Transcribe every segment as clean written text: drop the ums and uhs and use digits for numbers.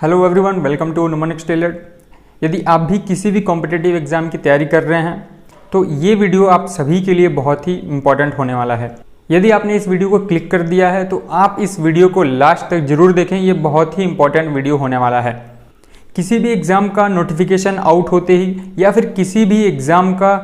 Hello everyone, welcome to mnemonics tailored. यदि आप भी किसी भी कॉम्पिटिटिव एग्जाम की तैयारी कर रहे हैं तो ये वीडियो आप सभी के लिए बहुत ही इम्पॉर्टेंट होने वाला है। यदि आपने इस वीडियो को क्लिक कर दिया है तो आप इस वीडियो को लास्ट तक जरूर देखें, ये बहुत ही इम्पॉर्टेंट वीडियो होने वाला है। किसी भी एग्ज़ाम का नोटिफिकेशन आउट होते ही या फिर किसी भी एग्ज़ाम का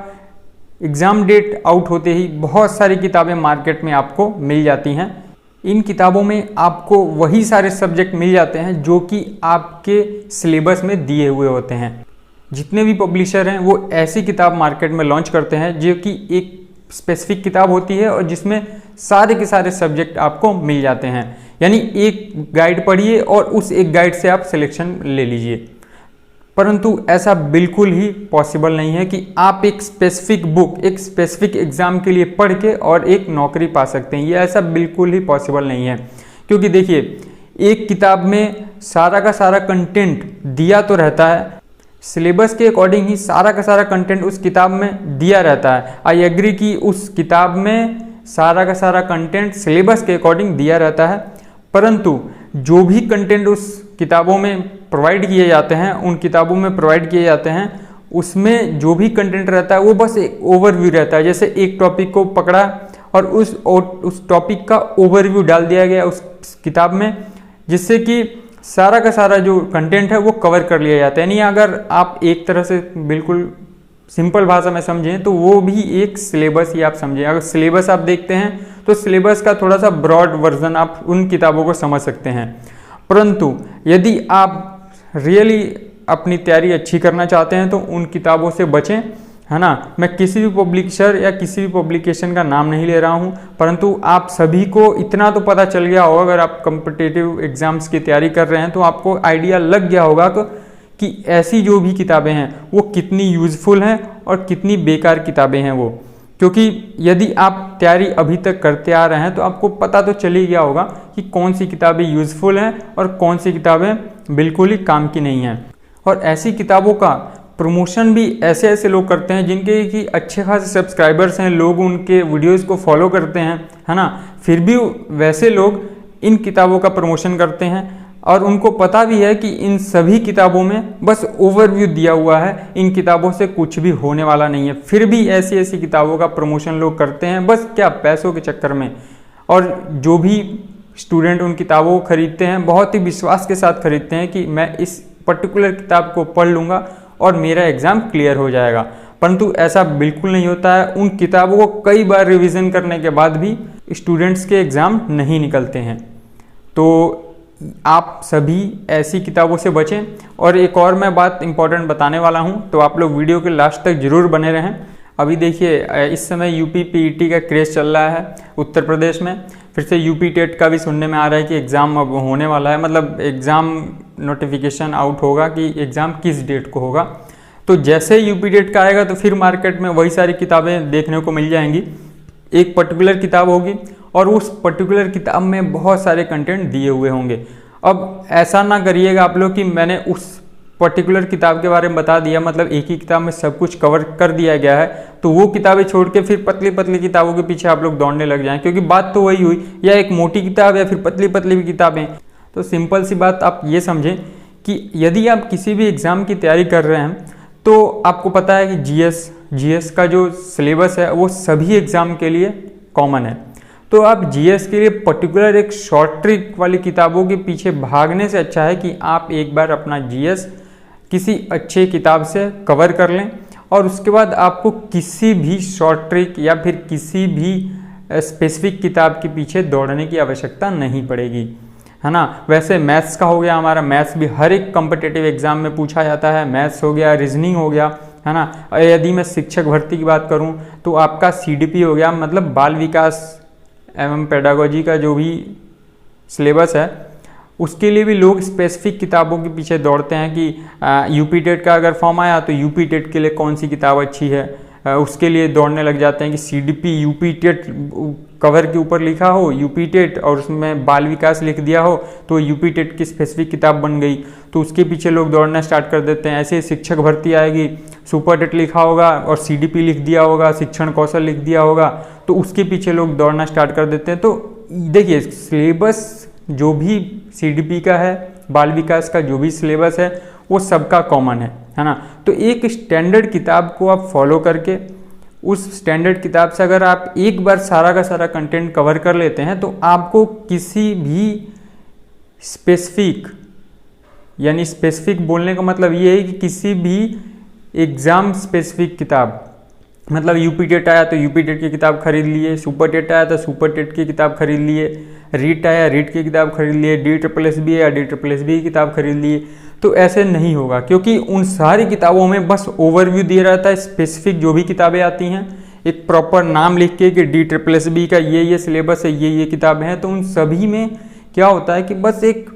एग्ज़ाम डेट आउट होते ही बहुत सारी किताबें मार्केट में आपको मिल जाती हैं। इन किताबों में आपको वही सारे सब्जेक्ट मिल जाते हैं जो कि आपके सिलेबस में दिए हुए होते हैं। जितने भी पब्लिशर हैं वो ऐसी किताब मार्केट में लॉन्च करते हैं जो कि एक स्पेसिफिक किताब होती है और जिसमें सारे के सारे सब्जेक्ट आपको मिल जाते हैं। यानी एक गाइड पढ़िए और उस एक गाइड से आप सिलेक्शन ले लीजिए। परंतु ऐसा बिल्कुल ही पॉसिबल नहीं है कि आप एक स्पेसिफिक बुक एक स्पेसिफिक एग्ज़ाम के लिए पढ़ के और एक नौकरी पा सकते हैं। ये ऐसा बिल्कुल ही पॉसिबल नहीं है, क्योंकि देखिए एक किताब में सारा का सारा कंटेंट दिया तो रहता है, सिलेबस के अकॉर्डिंग ही सारा का सारा कंटेंट उस किताब में दिया रहता है। आई एग्री कि उस किताब में सारा का सारा कंटेंट सिलेबस के अकॉर्डिंग दिया रहता है, परंतु जो भी कंटेंट उस किताबों में प्रोवाइड किए जाते हैं उसमें जो भी कंटेंट रहता है वो बस एक ओवरव्यू रहता है। जैसे एक टॉपिक को पकड़ा और उस टॉपिक का ओवरव्यू डाल दिया गया उस किताब में, जिससे कि सारा का सारा जो कंटेंट है वो कवर कर लिया जाता है। यानी अगर आप एक तरह से बिल्कुल सिंपल भाषा में समझें तो वो भी एक सिलेबस ही आप समझें। अगर सिलेबस आप देखते हैं तो सिलेबस का थोड़ा सा ब्रॉड वर्जन आप उन किताबों को समझ सकते हैं। परंतु यदि आप रियली अपनी तैयारी अच्छी करना चाहते हैं तो उन किताबों से बचें, है ना। मैं किसी भी पब्लिशर या किसी भी पब्लिकेशन का नाम नहीं ले रहा हूं, परंतु आप सभी को इतना तो पता चल गया होगा, अगर आप कॉम्पिटिटिव एग्जाम्स की तैयारी कर रहे हैं तो आपको आइडिया लग गया होगा कि ऐसी जो भी किताबें हैं वो कितनी यूज़फुल हैं और कितनी बेकार किताबें हैं वो। क्योंकि यदि आप तैयारी अभी तक करते आ रहे हैं तो आपको पता तो चल ही गया होगा कि कौन सी किताबें यूज़फुल हैं और कौन सी किताबें बिल्कुल ही काम की नहीं हैं। और ऐसी किताबों का प्रमोशन भी ऐसे ऐसे लोग करते हैं जिनके कि अच्छे खासे सब्सक्राइबर्स हैं, लोग उनके वीडियोस को फॉलो करते हैं, है ना। फिर भी वैसे लोग इन किताबों का प्रमोशन करते हैं और उनको पता भी है कि इन सभी किताबों में बस ओवरव्यू दिया हुआ है, इन किताबों से कुछ भी होने वाला नहीं है। फिर भी ऐसी ऐसी किताबों का प्रमोशन लोग करते हैं, बस क्या पैसों के चक्कर में। और जो भी स्टूडेंट उन किताबों को खरीदते हैं बहुत ही विश्वास के साथ खरीदते हैं कि मैं इस पर्टिकुलर किताब को पढ़ लूँगा और मेरा एग्ज़ाम क्लियर हो जाएगा। परंतु ऐसा बिल्कुल नहीं होता है। उन किताबों को कई बार रिवीजन करने के बाद भी स्टूडेंट्स के एग्ज़ाम नहीं निकलते हैं। तो आप सभी ऐसी किताबों से बचें। और एक और मैं बात इंपॉर्टेंट बताने वाला हूं, तो आप लोग वीडियो के लास्ट तक जरूर बने रहें। अभी देखिए इस समय यूपी पीईटी का क्रेज चल रहा है उत्तर प्रदेश में। फिर से यूपी टेट का भी सुनने में आ रहा है कि एग्ज़ाम अब होने वाला है, मतलब एग्ज़ाम नोटिफिकेशन आउट होगा कि एग्ज़ाम किस डेट को होगा। तो जैसे यूपी टेट का आएगा तो फिर मार्केट में वही सारी किताबें देखने को मिल जाएंगी। एक पर्टिकुलर किताब होगी और उस पर्टिकुलर किताब में बहुत सारे कंटेंट दिए हुए होंगे। अब ऐसा ना करिएगा आप लोग कि मैंने उस पर्टिकुलर किताब के बारे में बता दिया, मतलब एक ही किताब में सब कुछ कवर कर दिया गया है, तो वो किताबें छोड़ के फिर पतली पतली किताबों के पीछे आप लोग दौड़ने लग जाएं। क्योंकि बात तो वही हुई, या एक मोटी किताब या फिर पतली पतली भी किताबें। तो सिंपल सी बात आप ये समझें कि यदि आप किसी भी एग्ज़ाम की तैयारी कर रहे हैं तो आपको पता है कि जीएस का जो सिलेबस है वो सभी एग्ज़ाम के लिए कॉमन है। तो आप जीएस के लिए पर्टिकुलर एक शॉर्ट ट्रिक वाली किताबों के पीछे भागने से अच्छा है कि आप एक बार अपना जीएस किसी अच्छे किताब से कवर कर लें और उसके बाद आपको किसी भी शॉर्ट ट्रिक या फिर किसी भी स्पेसिफिक किताब के पीछे दौड़ने की आवश्यकता नहीं पड़ेगी, है ना। वैसे मैथ्स का हो गया, हमारा मैथ्स भी हर एक कॉम्पिटिटिव एग्जाम में पूछा जाता है। मैथ्स हो गया, रीजनिंग हो गया, है ना। यदि मैं शिक्षक भर्ती की बात करूं तो आपका सीडीपी हो गया, मतलब बाल विकास एवं पेडागोजी का जो भी सिलेबस है उसके लिए भी लोग स्पेसिफिक किताबों के पीछे दौड़ते हैं कि यूपी टेट का अगर फॉर्म आया तो यूपी टेट के लिए कौन सी किताब अच्छी है, उसके लिए दौड़ने लग जाते हैं कि सीडीपी यूपी टेट कवर के ऊपर लिखा हो यूपी टेट और उसमें बाल विकास लिख दिया हो तो यूपी टेट की स्पेसिफिक किताब बन गई, तो उसके पीछे लोग दौड़ना स्टार्ट कर देते हैं। ऐसे शिक्षक भर्ती आएगी, सुपर टेट लिखा होगा और सीडीपी लिख दिया होगा, शिक्षण कौशल लिख दिया होगा, तो उसके पीछे लोग दौड़ना स्टार्ट कर देते हैं। तो देखिए सिलेबस जो भी सीडीपी का है बाल विकास का जो भी सिलेबस है वो सबका कॉमन है ना। तो एक स्टैंडर्ड किताब को आप फॉलो करके उस स्टैंडर्ड किताब से अगर आप एक बार सारा का सारा कंटेंट कवर कर लेते हैं तो आपको किसी भी स्पेसिफिक, यानी स्पेसिफिक बोलने का मतलब ये है कि किसी भी एग्ज़ाम स्पेसिफिक किताब, मतलब यूपी टेट आया तो यूपी टेट की किताब खरीद लिए, सुपर टेट आया तो सुपर टेट की किताब खरीद लिए, रीट आया रीट की किताब खरीद लिए, DSSB आया DSSB की किताब खरीद लिए। तो ऐसे नहीं होगा, क्योंकि उन सारी किताबों में बस ओवरव्यू दिया रहता है। स्पेसिफिक जो भी किताबें आती हैं एक प्रॉपर नाम लिख के कि DSSB का ये सिलेबस है, ये किताबें हैं, तो उन सभी में क्या होता है कि बस एक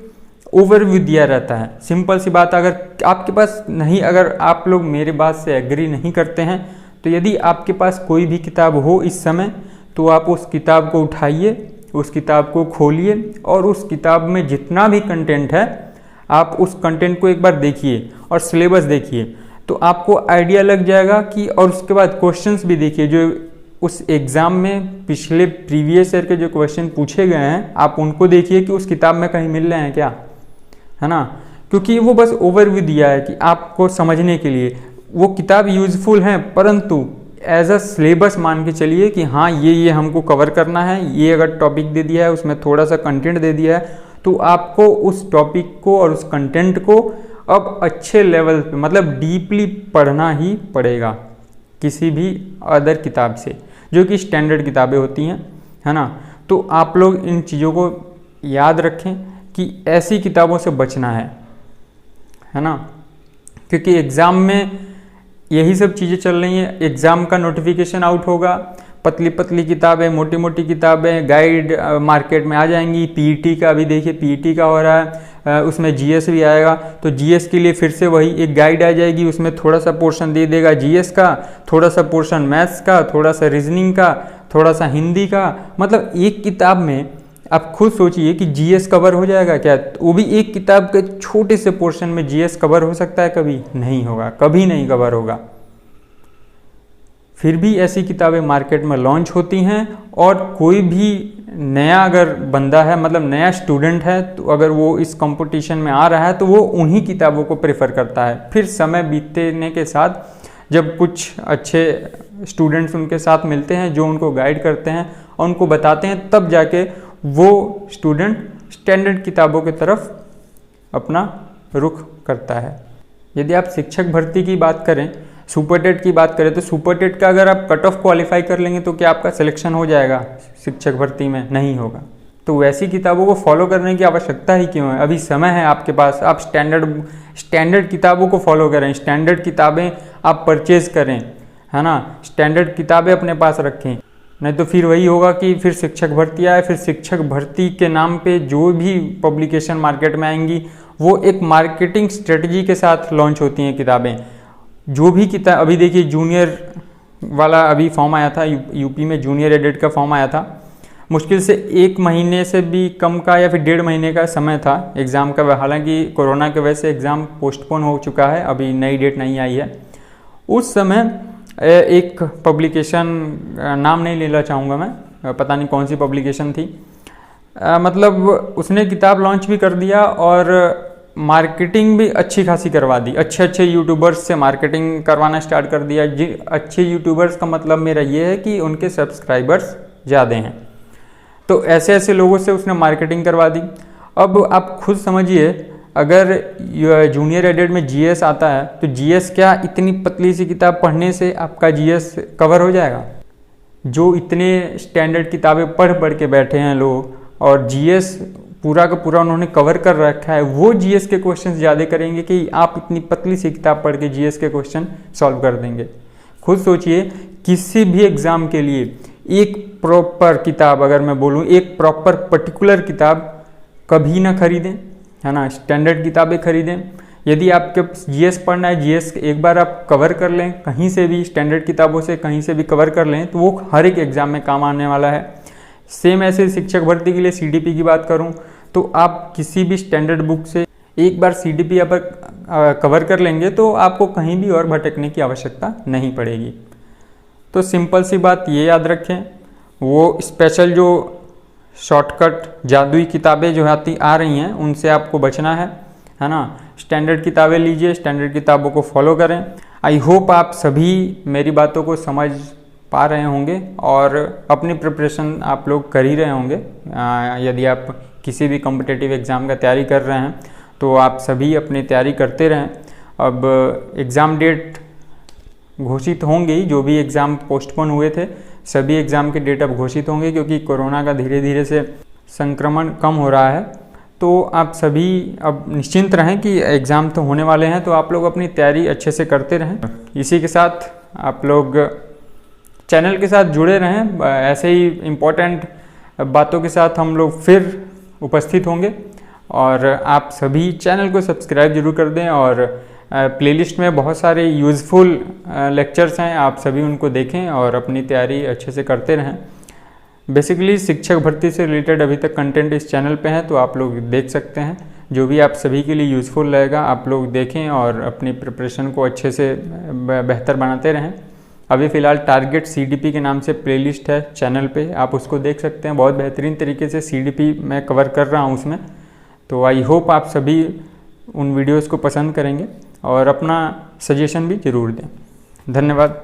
ओवरव्यू दिया रहता है। सिंपल सी बात, अगर आपके पास नहीं, अगर आप लोग मेरे बात से एग्री नहीं करते हैं तो यदि आपके पास कोई भी किताब हो इस समय तो आप उस किताब को उठाइए, उस किताब को खोलिए और उस किताब में जितना भी कंटेंट है आप उस कंटेंट को एक बार देखिए और सिलेबस देखिए, तो आपको आइडिया लग जाएगा कि, और उसके बाद क्वेश्चंस भी देखिए जो उस एग्ज़ाम में पिछले प्रीवियस ईयर के जो क्वेश्चन पूछे गए हैं आप उनको देखिए कि उस किताब में कहीं मिल रहे हैं क्या, है ना। क्योंकि वो बस ओवरव्यू दिया है कि आपको समझने के लिए वो किताब यूज़फुल है, परंतु एज अ सिलेबस मान के चलिए कि हाँ ये हमको कवर करना है, ये अगर टॉपिक दे दिया है उसमें थोड़ा सा कंटेंट दे दिया है तो आपको उस टॉपिक को और उस कंटेंट को अब अच्छे लेवल पे, मतलब डीपली पढ़ना ही पड़ेगा किसी भी अदर किताब से, जो कि स्टैंडर्ड किताबें होती हैं, है ना। तो आप लोग इन चीज़ों को याद रखें कि ऐसी किताबों से बचना है ना, क्योंकि एग्ज़ाम में यही सब चीज़ें चल रही हैं। एग्ज़ाम का नोटिफिकेशन आउट होगा, पतली पतली किताबें, मोटी मोटी किताबें, गाइड मार्केट में आ जाएंगी। पीईटी का अभी देखिए, पीईटी का हो रहा है, उसमें जीएस भी आएगा, तो जीएस के लिए फिर से वही एक गाइड आ जाएगी, उसमें थोड़ा सा पोर्शन दे देगा जीएस का, थोड़ा सा पोर्शन मैथ्स का, थोड़ा सा रीजनिंग का, थोड़ा सा हिंदी का। मतलब एक किताब में आप खुद सोचिए कि जीएस कवर हो जाएगा क्या? वो भी एक किताब के छोटे से पोर्शन में जीएस कवर हो सकता है? कभी नहीं होगा, कभी नहीं कवर होगा। फिर भी ऐसी किताबें मार्केट में लॉन्च होती हैं और कोई भी नया अगर बंदा है, मतलब नया स्टूडेंट है, तो अगर वो इस कंपटीशन में आ रहा है तो वो उन्हीं किताबों को प्रेफर करता है। फिर समय बीतने के साथ जब कुछ अच्छे स्टूडेंट्स उनके साथ मिलते हैं जो उनको गाइड करते हैं और उनको बताते हैं, तब जाके वो स्टूडेंट स्टैंडर्ड किताबों की तरफ अपना रुख करता है। यदि आप शिक्षक भर्ती की बात करें, सुपर टेट की बात करें, तो सुपर टेट का अगर आप कट ऑफ क्वालिफाई कर लेंगे तो क्या आपका सिलेक्शन हो जाएगा शिक्षक भर्ती में? नहीं होगा। तो वैसी किताबों को फॉलो करने की आवश्यकता ही क्यों है? अभी समय है आपके पास, आप स्टैंडर्ड किताबों को फॉलो करें, स्टैंडर्ड किताबें आप परचेज करें, है ना, स्टैंडर्ड किताबें अपने पास रखें। नहीं तो फिर वही होगा कि फिर शिक्षक भर्ती आए, फिर शिक्षक भर्ती के नाम पे जो भी पब्लिकेशन मार्केट में आएंगी वो एक मार्केटिंग स्ट्रेटजी के साथ लॉन्च होती हैं किताबें। जो भी किताब, अभी देखिए जूनियर वाला अभी फॉर्म आया था, यूपी में जूनियर एडेड का फॉर्म आया था। मुश्किल से 1 महीने से भी कम का या फिर 1.5 महीने का समय था एग्ज़ाम का। हालांकि कोरोना की वजह से एग्ज़ाम पोस्टपोन हो चुका है, अभी नई डेट नहीं आई है। उस समय एक पब्लिकेशन, नाम नहीं लेना चाहूँगा मैं, पता नहीं कौन सी पब्लिकेशन थी, मतलब उसने किताब लॉन्च भी कर दिया और मार्केटिंग भी अच्छी खासी करवा दी। अच्छे यूट्यूबर्स से मार्केटिंग करवाना स्टार्ट कर दिया। अच्छे यूट्यूबर्स का मतलब मेरा ये है कि उनके सब्सक्राइबर्स ज़्यादा हैं, तो ऐसे लोगों से उसने मार्केटिंग करवा दी। अब आप खुद समझिए, अगर जूनियर एडेड में जीएस आता है तो जीएस क्या इतनी पतली सी किताब पढ़ने से आपका जीएस कवर हो जाएगा? जो इतने स्टैंडर्ड किताबें पढ़ के बैठे हैं लोग और जीएस पूरा का पूरा उन्होंने कवर कर रखा है, वो जीएस के क्वेश्चन ज़्यादा करेंगे कि आप इतनी पतली सी किताब पढ़ के जीएस के क्वेश्चन सॉल्व कर देंगे? खुद सोचिए, किसी भी एग्ज़ाम के लिए एक प्रॉपर किताब, अगर मैं बोलूँ एक प्रॉपर पर्टिकुलर किताब कभी ना खरीदें, है ना, स्टैंडर्ड किताबें खरीदें। यदि आपके जीएस पढ़ना है, जीएस एक बार आप कवर कर लें कहीं से भी, स्टैंडर्ड किताबों से कहीं से भी कवर कर लें, तो वो हर एक एग्ज़ाम में काम आने वाला है। सेम ऐसे शिक्षक भर्ती के लिए सीडीपी की बात करूं तो आप किसी भी स्टैंडर्ड बुक से एक बार सीडीपी आप कवर कर लेंगे तो आपको कहीं भी और भटकने की आवश्यकता नहीं पड़ेगी। तो सिंपल सी बात ये याद रखें, वो स्पेशल जो शॉर्टकट जादुई किताबें जो आ रही हैं उनसे आपको बचना है। है ना। स्टैंडर्ड किताबें लीजिए, स्टैंडर्ड किताबों को फॉलो करें। आई होप आप सभी मेरी बातों को समझ पा रहे होंगे और अपनी प्रिपरेशन आप लोग कर ही रहे होंगे। यदि आप किसी भी कॉम्पिटिटिव एग्ज़ाम का तैयारी कर रहे हैं तो आप सभी अपनी तैयारी करते रहें। अब एग्ज़ाम डेट घोषित होंगे ही, जो भी एग्ज़ाम पोस्टपोन हुए थे सभी एग्ज़ाम के डेट अब घोषित होंगे, क्योंकि कोरोना का धीरे धीरे से संक्रमण कम हो रहा है। तो आप सभी अब निश्चिंत रहें कि एग्ज़ाम तो होने वाले हैं, तो आप लोग अपनी तैयारी अच्छे से करते रहें। इसी के साथ आप लोग चैनल के साथ जुड़े रहें, ऐसे ही इम्पोर्टेंट बातों के साथ हम लोग फिर उपस्थित होंगे। और आप सभी चैनल को सब्सक्राइब जरूर कर दें, और प्लेलिस्ट में बहुत सारे यूज़फुल लेक्चर्स हैं, आप सभी उनको देखें और अपनी तैयारी अच्छे से करते रहें। बेसिकली शिक्षक भर्ती से रिलेटेड अभी तक कंटेंट इस चैनल पे है, तो आप लोग देख सकते हैं। जो भी आप सभी के लिए यूज़फुल रहेगा आप लोग देखें और अपनी प्रिपरेशन को अच्छे से बेहतर बनाते रहें। अभी फ़िलहाल टारगेट CDP के नाम से प्लेलिस्ट है चैनल पे, आप उसको देख सकते हैं। बहुत बेहतरीन तरीके से CDP मैं कवर कर रहा हूँ उसमें। तो आई होप आप सभी उन वीडियोस को पसंद करेंगे और अपना सजेशन भी ज़रूर दें। धन्यवाद।